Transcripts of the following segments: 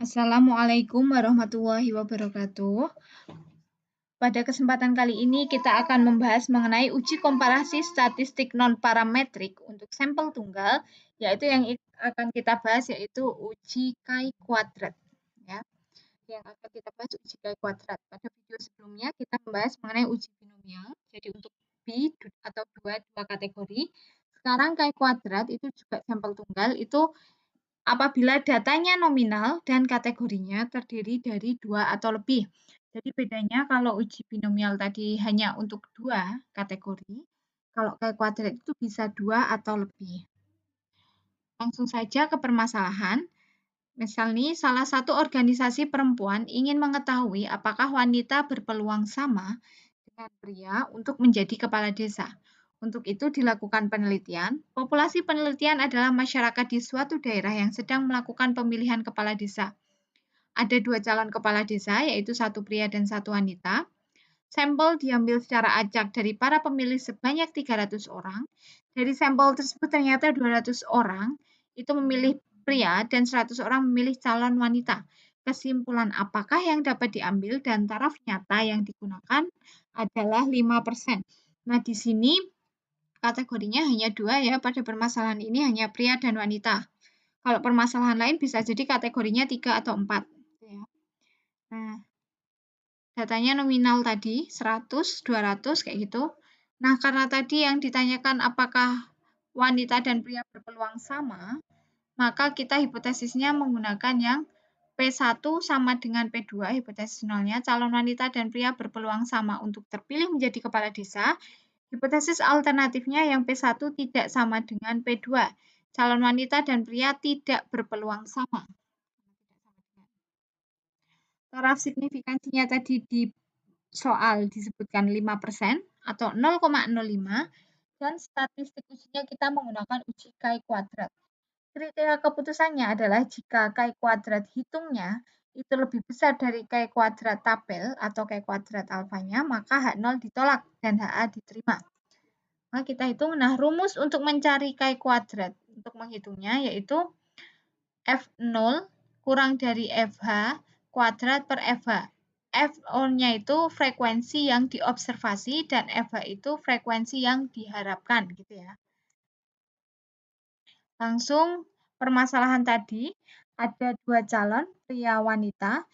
Assalamualaikum warahmatullahi wabarakatuh. Pada kesempatan kali ini kita akan membahas mengenai uji komparasi statistik non-parametrik untuk sampel tunggal, yaitu yang akan kita bahas yaitu uji chi-kuadrat. Ya. Yang akan kita bahas uji chi-kuadrat. Pada video sebelumnya kita membahas mengenai uji binomial, jadi untuk B atau dua kategori. Sekarang chi-kuadrat itu juga sampel tunggal, itu apabila datanya nominal dan kategorinya terdiri dari dua atau lebih. Jadi bedanya kalau uji binomial tadi hanya untuk dua kategori, kalau chi-kuadrat itu bisa dua atau lebih. Langsung saja ke permasalahan. Misal nih, salah satu organisasi perempuan ingin mengetahui apakah wanita berpeluang sama dengan pria untuk menjadi kepala desa. Untuk itu dilakukan penelitian. Populasi penelitian adalah masyarakat di suatu daerah yang sedang melakukan pemilihan kepala desa. Ada dua calon kepala desa, yaitu satu pria dan satu wanita. Sampel diambil secara acak dari para pemilih sebanyak 300 orang. Dari sampel tersebut ternyata 200 orang itu memilih pria dan 100 orang memilih calon wanita. Kesimpulan apakah yang dapat diambil dan taraf nyata yang digunakan adalah 5%. Nah, di sini kategorinya hanya dua ya, pada permasalahan ini hanya pria dan wanita. Kalau permasalahan lain bisa jadi kategorinya 3 atau 4. Nah, datanya nominal tadi 100, 200 kayak gitu. Nah, karena tadi yang ditanyakan apakah wanita dan pria berpeluang sama, maka kita hipotesisnya menggunakan yang P1 sama dengan P2, hipotesis nolnya, calon wanita dan pria berpeluang sama untuk terpilih menjadi kepala desa. Hipotesis alternatifnya yang P1 tidak sama dengan P2, calon wanita dan pria tidak berpeluang sama. Taraf signifikansinya tadi di soal disebutkan 5% atau 0,05 dan statistik ujinya kita menggunakan uji chi-kuadrat. Kriteria keputusannya adalah jika chi-kuadrat hitungnya itu lebih besar dari chi-kuadrat tabel atau chi-kuadrat alfanya, maka H0 ditolak dan HA diterima. Nah, kita hitung. Nah, rumus untuk mencari chi-kuadrat untuk menghitungnya yaitu F0 kurang dari FH kuadrat per FH. FO-nya itu frekuensi yang diobservasi dan FH itu frekuensi yang diharapkan gitu ya. Langsung permasalahan tadi ada dua calon pria wanita.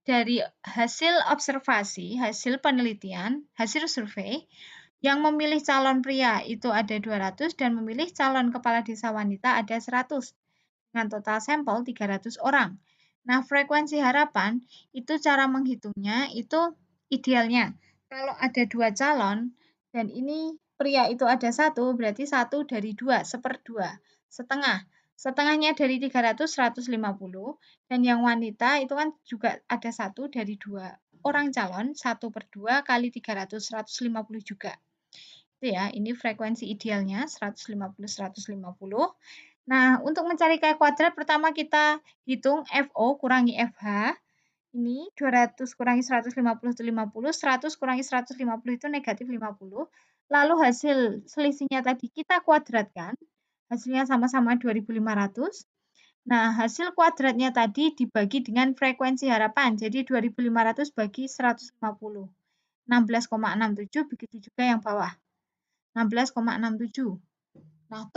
Dari hasil observasi, hasil penelitian, hasil survei, yang memilih calon pria itu ada 200 dan memilih calon kepala desa wanita ada 100 dengan total sampel 300 orang. Nah, frekuensi harapan itu cara menghitungnya itu idealnya. Kalau ada dua calon dan ini pria itu ada satu, berarti satu dari dua, seperdua, setengah. Setengahnya dari 300, 150. Dan yang wanita itu kan juga ada satu dari dua orang calon, 1/2 kali 300, 150 juga. Itu ya, ini frekuensi idealnya 150, 150. Nah, untuk mencari chi-kuadrat pertama kita hitung FO kurangi FH. Ini 200 kurangi 150 itu 50, 100 kurangi 150 itu negatif 50. Lalu hasil selisihnya tadi kita kuadratkan. Hasilnya sama-sama 2.500. Nah, hasil kuadratnya tadi dibagi dengan frekuensi harapan. Jadi 2.500 bagi 150. 16,67, begitu juga yang bawah. 16,67. Nah,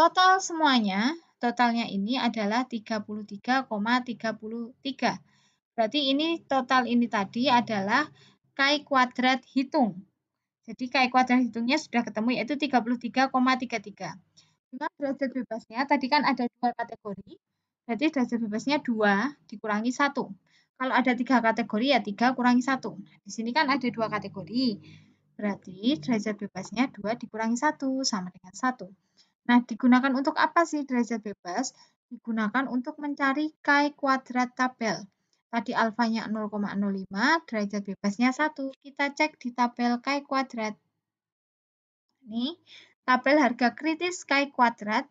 totalnya ini adalah 33,33. Berarti ini total ini tadi adalah chi-kuadrat hitung. Jadi chi-kuadrat hitungnya sudah ketemu yaitu 33,33. Dengan derajat bebasnya tadi kan ada dua kategori. Berarti derajat bebasnya 2 dikurangi 1. Kalau ada 3 kategori ya 3 kurangi 1. Di sini kan ada 2 kategori. Berarti derajat bebasnya 2 dikurangi 1 sama dengan 1. Nah, digunakan untuk apa sih derajat bebas? Digunakan untuk mencari chi-kuadrat tabel. Tadi alfanya 0,05, derajat bebasnya 1. Kita cek di tabel chi-kuadrat. Ini tabel harga kritis chi-kuadrat.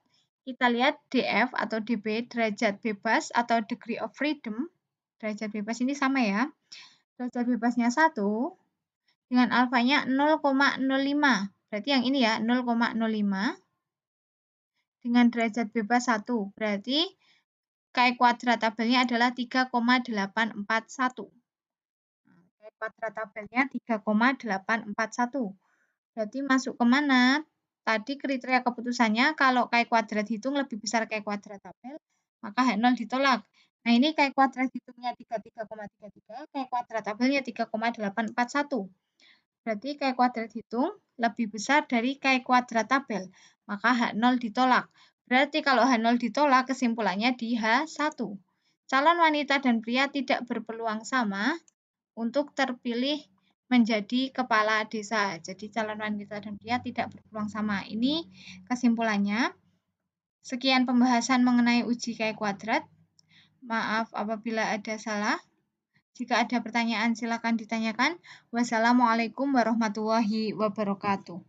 Kita lihat DF atau DB, derajat bebas atau degree of freedom. Derajat bebas ini sama ya. Derajat bebasnya 1 dengan alfanya 0,05. Berarti yang ini ya, 0,05 dengan derajat bebas 1. Berarti Kai kuadrat tabelnya adalah 3,841. Kai kuadrat tabelnya 3,841. Berarti masuk ke mana? Tadi kriteria keputusannya kalau Kai kuadrat hitung lebih besar Kai kuadrat tabel, maka H0 ditolak. Nah, ini Kai kuadrat hitungnya 33,33, Kai kuadrat tabelnya 3,841. Berarti Kai kuadrat hitung lebih besar dari Kai kuadrat tabel, maka H0 ditolak. Berarti kalau H0 ditolak, kesimpulannya di H1. Calon wanita dan pria tidak berpeluang sama untuk terpilih menjadi kepala desa. Jadi calon wanita dan pria tidak berpeluang sama. Ini kesimpulannya. Sekian pembahasan mengenai uji Kai kuadrat. Maaf apabila ada salah. Jika ada pertanyaan silakan ditanyakan. Wassalamualaikum warahmatullahi wabarakatuh.